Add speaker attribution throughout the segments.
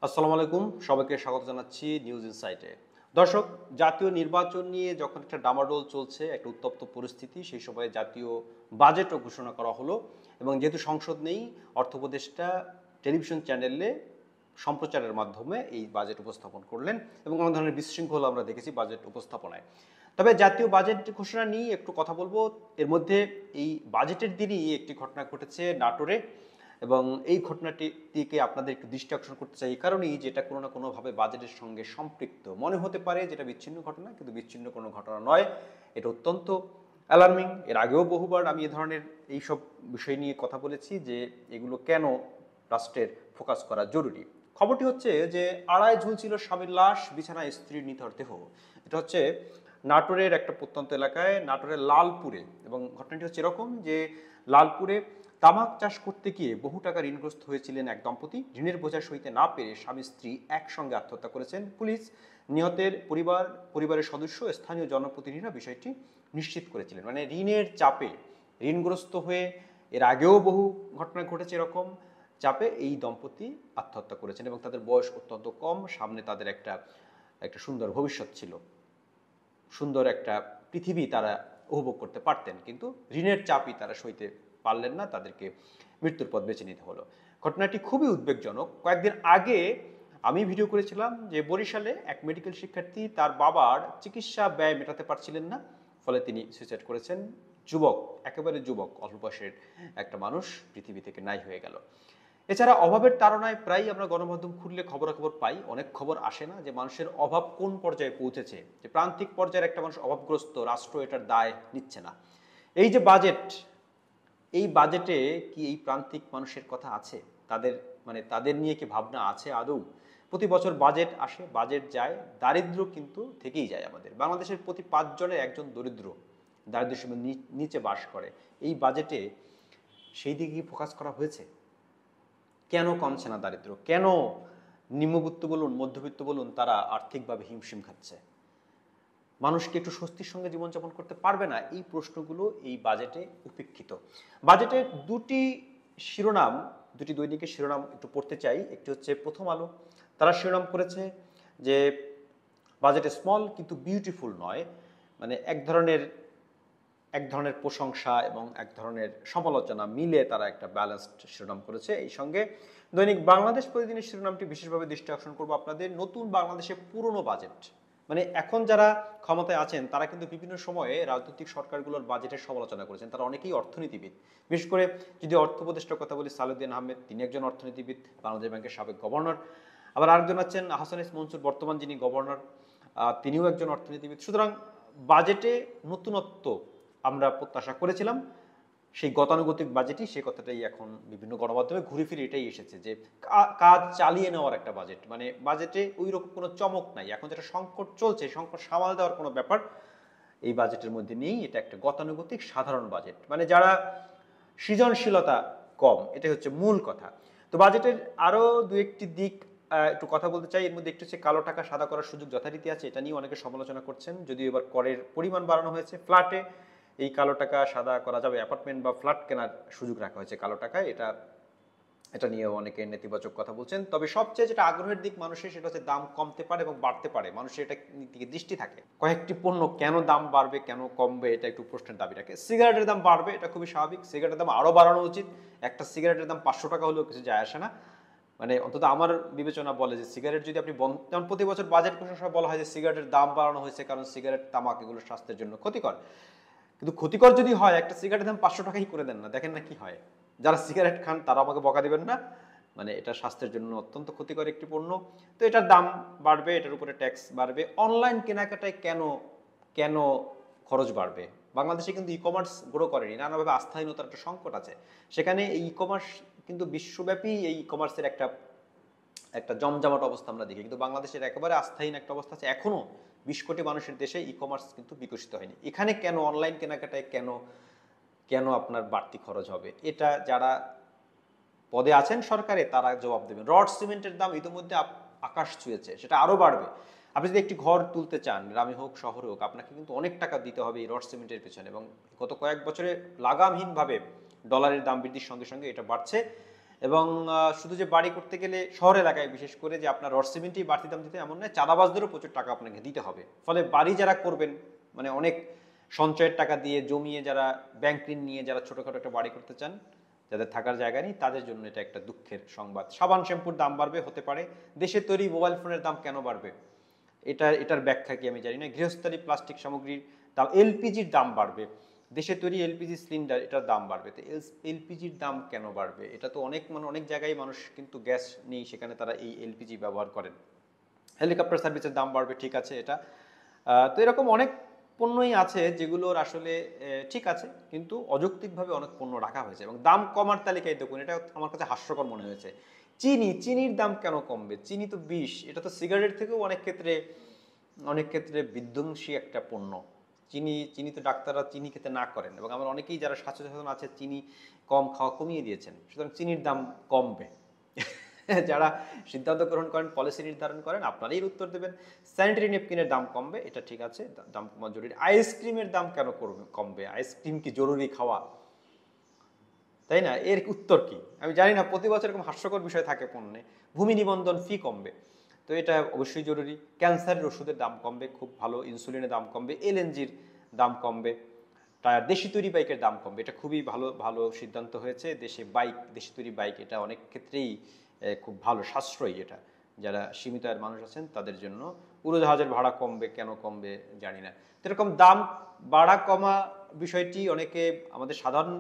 Speaker 1: আসসালামু আলাইকুম, সবাইকে স্বাগত জানাচ্ছি নিউজ ইনসাইটে। দর্শক, জাতীয় নির্বাচন নিয়ে যখন একটা ডামাডোল চলছে, একটা উত্তপ্ত পরিস্থিতি, সেই সময়ে জাতীয় বাজেটও ঘোষণা করা হলো এবং যেহেতু সংসদ নেই, অর্থ উপদেষ্টা টেলিভিশন চ্যানেলে সম্প্রচারের মাধ্যমে এই বাজেট উপস্থাপন করলেন এবং অনেক ধরনের বিশৃঙ্খলা আমরা দেখেছি বাজেট উপস্থাপনায়। তবে জাতীয় বাজেট ঘোষণা নিয়ে একটু কথা বলবো। এর মধ্যে এই বাজেটের দিনই একটি ঘটনা ঘটেছে নাটোরে এবং এই ঘটনাটিকে আপনাদের একটু দৃষ্টি আকর্ষণ করতে চাই এই কারণেই যে এটা কোনো না কোনোভাবে বাজেটের সঙ্গে সম্পৃক্ত মনে হতে পারে, যেটা বিচ্ছিন্ন ঘটনা কিন্তু বিচ্ছিন্ন কোনো ঘটনা নয়। এটা অত্যন্ত অ্যালার্মিং। এর আগেও বহুবার আমি এ ধরনের এইসব বিষয় নিয়ে কথা বলেছি যে এগুলো কেন রাষ্ট্রের ফোকাস করা জরুরি। খবরটি হচ্ছে যে আড়ায় ঝুলছিল স্বামীর লাশ, বিছানায় স্ত্রীর নিথর দেহ। এটা হচ্ছে নাটোরের একটা প্রত্যন্ত এলাকায়, নাটোরের লালপুরে। এবং ঘটনাটি হচ্ছে এরকম যে লালপুরে তামাক চাষ করতে গিয়ে বহু টাকা ঋণগ্রস্ত হয়েছিলেন এক দম্পতি। ঋণের বোঝা সইতে না পেরে স্বামী স্ত্রী একসঙ্গে আত্মহত্যা করেছেন। পুলিশ, নিহতের পরিবারের সদস্য, স্থানীয় জনপ্রতিনিধিরা বিষয়টি নিশ্চিত করেছিলেন। মানে ঋণের চাপে, ঋণগ্রস্ত হয়ে এর আগেও বহু ঘটনা ঘটেছে এরকম চাপে এই দম্পতি আত্মহত্যা করেছেন এবং তাদের বয়স অত্যন্ত কম। সামনে তাদের একটা একটা সুন্দর ভবিষ্যৎ ছিল, সুন্দর একটা পৃথিবী তারা উপভোগ করতে পারতেন, কিন্তু ঋণের চাপই তারা সইতে পারলেন না, তাদেরকে মৃত্যুর পথ বেছে নিতে হলো। ঘটনাটি খুবই উদ্বেগজনক। কয়েকদিন আগে আমি ভিডিও করেছিলাম যে বরিশালে এক মেডিকেল শিক্ষার্থী তার বাবার চিকিৎসা ব্যয় মেটাতে পারছিলেন না, ফলে তিনি সুইসাইড করেছেন। যুবক, একেবারে যুবক, অল্প বয়সের একটা মানুষ পৃথিবী থেকে নাই হয়ে গেল। এছাড়া অভাবের তাড়নায় প্রায়ই আমরা গণমাধ্যম খুললে খবরাখবর পাই, অনেক খবর আসে না যে মানুষের অভাব কোন পর্যায়ে পৌঁছেছে, যে প্রান্তিক পর্যায়ের একটা মানুষ অভাবগ্রস্ত, রাষ্ট্র এটার দায় নিচ্ছে না। এই যে বাজেট, এই বাজেটে কি এই প্রান্তিক মানুষের কথা আছে? তাদের তাদের নিয়ে কি ভাবনা আছে আদৌ? প্রতি বছর বাজেট আসে, বাজেট যায়, দারিদ্র কিন্তু থেকেই যায়। আমাদের বাংলাদেশের প্রতি 5 জনের একজন দরিদ্র, দারিদ্র সীমার নিচে বাস করে। এই বাজেটে সেই দিকে কি ফোকাস করা হয়েছে? কেন কমছে না দারিদ্র? কেন নিম্নবিত্ত বলুন, মধ্যবিত্ত বলুন, তারা আর্থিকভাবে হিমশিম খাচ্ছে? মানুষকে একটু স্বস্তির সঙ্গে জীবনযাপন করতে পারবে না? এই প্রশ্নগুলো এই বাজেটে উপেক্ষিত। বাজেটের শিরোনাম, দুটি দৈনিকের শিরোনাম একটু পড়তে চাই। একটি হচ্ছে প্রথম আলো, তারা শিরোনাম করেছে যে বাজেটে স্মল কিন্তু বিউটিফুল নয়। মানে এক ধরনের প্রশংসা এবং এক ধরনের সমালোচনা মিলে তারা একটা ব্যালেন্সড শিরোনাম করেছে। এই সঙ্গে দৈনিক বাংলাদেশ প্রতিদিনের শিরোনামটি বিশেষভাবে দৃষ্টি আকর্ষণ করবো আপনাদের, নতুন বাংলাদেশে পুরনো বাজেট। মানে এখন যারা ক্ষমতায় আছেন তারা কিন্তু বিভিন্ন সময়ে রাজনৈতিক সরকারগুলোর বাজেটের সমালোচনা করেছেন। তারা অনেকেই অর্থনীতিবিদ। বিশেষ করে যদি অর্থ উপদেষ্টার কথা বলি, সালেউদ্দিন আহমেদ, তিনি একজন অর্থনীতিবিদ, বাংলাদেশ ব্যাংকের সাবেক গভর্নর। আবার আরেকজন আছেন হাসান এস মনসুর, বর্তমান যিনি গভর্নর, তিনিও একজন অর্থনীতিবিদ। সুতরাং বাজেটে নতুনত্ব আমরা প্রত্যাশা করেছিলাম। সেই গতানুগতিক বাজেটই, সেই কথাটাই এখন বিভিন্ন গণমাধ্যমে ঘুরে ফিরে এটাই এসেছে যে কাজ চালিয়ে নেওয়ার একটা বাজেট। মানে বাজেটে ওই রকম কোনো চমক নাই। এখন যেটা সংকট চলছে, সংকট সামাল দেওয়ার কোনো ব্যাপার এই বাজেটের মধ্যে নেই। এটা একটা গতানুগতিক সাধারণ বাজেট, মানে যারা সৃজনশীলতা কম, এটাই হচ্ছে মূল কথা। তো বাজেটের আরও দু একটি দিক একটু কথা বলতে চাই। এর মধ্যে একটু হচ্ছে কালো টাকা সাদা করার সুযোগ যথারীতি আছে, এটা নিয়ে অনেকে সমালোচনা করছেন। যদিও এবার করের পরিমাণ বাড়ানো হয়েছে, ফ্ল্যাটে এই কালো টাকা সাদা করা যাবে, অ্যাপার্টমেন্ট বা ফ্ল্যাট কেনার সুযোগ রাখা হয়েছে কালো টাকায়। এটা নিয়েও অনেকে নেতিবাচক কথা বলছেন। তবে সবচেয়ে যেটা আগ্রহের দিক মানুষের, সেটা হচ্ছে দাম কমতে পারে এবং বাড়তে পারে, মানুষের এটা দিকে দৃষ্টি থাকে। কয়েকটি পণ্য কেন দাম বাড়বে, কেন কমবে, এটা একটু প্রশ্নের দাবি রাখে। সিগারেটের দাম বাড়বে, এটা খুবই স্বাভাবিক। সিগারেটের দাম আরও বাড়ানো উচিত। একটা সিগারেটের দাম 500 টাকা হলেও কিছু যায় আসে না। মানে অন্তত আমার বিবেচনা বলে যে সিগারেট যদি আপনি যেমন প্রতি বছর বাজেট ঘোষণার সময় বলা হয় যে সিগারেটের দাম বাড়ানো হয়েছে কারণ সিগারেট, তামাক এগুলো স্বাস্থ্যের জন্য ক্ষতিকর। কিন্তু ক্ষতিকর যদি হয়, একটা সিগারেটের দাম 500 টাকাই করে দেন না, দেখেন না কি হয়। যারা সিগারেট খান তারা আমাকে বকা দিবেন না। মানে এটা স্বাস্থ্যের জন্য অত্যন্ত ক্ষতিকর একটি পণ্য। তো এটার দাম বাড়বে, এটার উপরে ট্যাক্স বাড়বে। অনলাইন কেনাকাটায় কেন কেন খরচ বাড়বে? বাংলাদেশে কিন্তু ই কমার্স গ্রো করেনি, নানাভাবে আস্থাহীনতার একটা সংকট আছে। সেখানে এই ই কমার্স কিন্তু বিশ্বব্যাপী, এই ই কমার্সের একটা একটা জমজমাট অবস্থা আমরা দেখি, কিন্তু বাংলাদেশের একেবারে আস্থাহীন একটা অবস্থা আছে। এখনো 20 কোটি মানুষের দেশে ই কমার্স কিন্তু বিকশিত হয়নি। এখানে কেন অনলাইন কেনাকাটায় কেন কেন আপনার বাড়তি খরচ হবে? এটা যারা পদে আছেন সরকারে তারা জবাব দেবেন। রড সিমেন্টের দাম ইতিমধ্যে আকাশ ছুঁয়েছে, সেটা আরও বাড়বে। আপনি যদি একটি ঘর তুলতে চান, গ্রামে হোক শহরে হোক, আপনাকে কিন্তু অনেক টাকা দিতে হবে এই রড সিমেন্টের পেছনে। এবং গত কয়েক বছরে লাগামহীনভাবে ডলারের দাম বৃদ্ধির সঙ্গে সঙ্গে এটা বাড়ছে এবং শুধু যে বাড়ি করতে গেলে শহর এলাকায় বিশেষ করে যে আপনার রড সিমেন্টই বাড়তি দাম দিতে এমন নয়, চাঁদাবাজদেরও প্রচুর টাকা আপনাকে দিতে হবে। ফলে বাড়ি যারা করবেন মানে অনেক সঞ্চয়ের টাকা দিয়ে জমিয়ে যারা ব্যাংক ঋণ নিয়ে যারা ছোটোখাটো একটা বাড়ি করতে চান, যাদের থাকার জায়গা নেই, তাদের জন্য এটা একটা দুঃখের সংবাদ। সাবান শ্যাম্পুর দাম বাড়বে, হতে পারে। দেশে তৈরি মোবাইল ফোনের দাম কেন বাড়বে, এটার ব্যাখ্যা কি আমি জানি না। গৃহস্থালী প্লাস্টিক সামগ্রীর দাম, এলপিজির দাম বাড়বে, দেশে তৈরি এলপিজি সিলিন্ডার এটার দাম বাড়বে। তো এলপিজির দাম কেন বাড়বে? এটা তো অনেক জায়গায় মানুষ কিন্তু গ্যাস নেই, সেখানে তারা এই এলপিজি ব্যবহার করেন। হেলিকপ্টার সার্ভিসের দাম বাড়বে, ঠিক আছে এটা। তো এরকম অনেক পণ্যই আছে যেগুলোর আসলে ঠিক আছে, কিন্তু অযৌক্তিকভাবে অনেক পণ্য রাখা হয়েছে এবং দাম কমার তালিকায় দেখুন, এটা আমার কাছে হাস্যকর মনে হয়েছে। চিনির দাম কেন কমবে? চিনি তো বিষ, এটা তো সিগারেট থেকেও অনেক ক্ষেত্রে বিধ্বংসী একটা পণ্য। চিনি তো ডাক্তাররা চিনি খেতে না করেন, এবং আমার অনেকেই যারা স্বাস্থ্য সচেতন আছে চিনি কম খাওয়া কমিয়ে দিয়েছেন। সুতরাং চিনির দাম কমবে। যারা সিদ্ধান্ত গ্রহণ করেন, পলিসি নির্ধারণ করেন, আপনারাই এর উত্তর দেবেন। স্যানিটারি নেপকিনের দাম কমবে, এটা ঠিক আছে, দাম কমা জরুরি। আইসক্রিমের দাম কেন কমবে? আইসক্রিম কি জরুরি খাওয়া, তাই না? এর উত্তর কি আমি জানি না। প্রতি বছর এরকম হাস্যকর বিষয় থাকে পণ্যে। ভূমি নিবন্ধন ফি কমবে, তো এটা অবশ্যই জরুরি। ক্যান্সারের ওষুধের দাম কমবে, খুব ভালো। ইনসুলিনের দাম কমবে, এলএনজির দাম কমবে, দেশি তৈরি বাইকের দাম কমবে, এটা খুবই ভালো ভালো সিদ্ধান্ত হয়েছে। দেশি তৈরি বাইক এটা অনেক ক্ষেত্রেই খুব ভালো, সাশ্রয়ী এটা। যারা সীমিত আয়ের মানুষ আছেন তাদের জন্য। উড়োজাহাজের ভাড়া কমবে, কেন কমবে জানি না। এরকম দাম বাড়া কমা বিষয়টি অনেকে আমাদের সাধারণ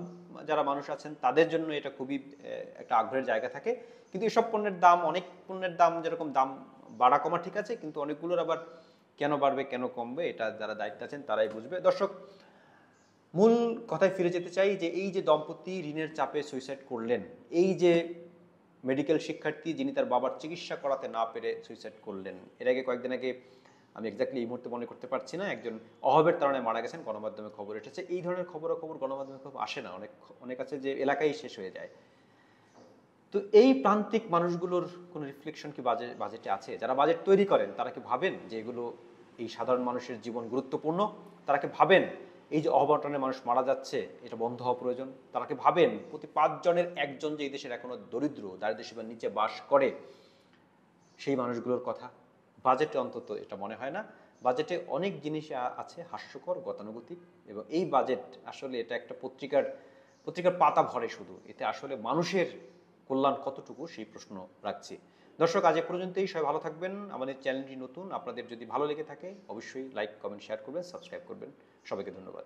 Speaker 1: যারা মানুষ আছেন তাদের জন্য এটা খুবই একটা আগ্রহের জায়গা থাকে। কিন্তু এসব অনেক পণ্যের দাম যেরকম দাম বাড়া কমা ঠিক আছে, কিন্তু অনেকগুলোর আবার কেন বাড়বে কেন কমবে এটা যারা দায়িত্ব আছেন তারাই বুঝবে। দর্শক, মূল কথায় ফিরে যেতে চাই যে এই যে দম্পতি ঋণের চাপে সুইসাইড করলেন, এই যে মেডিকেল শিক্ষার্থী যিনি তার বাবার চিকিৎসা করাতে না পেরে সুইসাইড করলেন, এর আগে কয়েকদিন আগে, আমি এক্স্যাক্টলি এই মুহূর্তে মনে করতে পারছি না, একজন অভাবের কারণে মারা গেছেন, গণমাধ্যমে খবর এসেছে। এই ধরনের খবরাখবর গণমাধ্যমে খুব আসে না, অনেক আছে যে এলাকায় শেষ হয়ে যায়। তো এই প্রান্তিক মানুষগুলোর কোনো রিফ্লেকশন কি বাজেটে আছে? যারা বাজেট তৈরি করেন তারা কি ভাবেন যে এগুলো এই সাধারণ মানুষের জীবন গুরুত্বপূর্ণ? তারা কি ভাবেন এই যে অবটনে মানুষ মারা যাচ্ছে এটা বন্ধ হওয়া প্রয়োজন? তারা কি ভাবেন প্রতি 5 জনের একজন যে এই দেশের এখনো দরিদ্র, দারিদ্র্যসীমার নিচে বাস করে, সেই মানুষগুলোর কথা? বাজেটে অন্তত এটা মনে হয় না। বাজেটে অনেক জিনিস আছে হাস্যকর, গতানুগতিক, এবং এই বাজেট আসলে এটা একটা পত্রিকার পাতা ভরে শুধু, এতে আসলে মানুষের কল্যাণ কতটুকু সেই প্রশ্ন রাখছি। দর্শক, আজ এ পর্যন্তই। সবাই ভালো থাকবেন। আমাদের চ্যানেলটি নতুন, আপনাদের যদি ভালো লেগে থাকে অবশ্যই লাইক, কমেন্ট, শেয়ার করবেন, সাবস্ক্রাইব করবেন। সবাইকে ধন্যবাদ।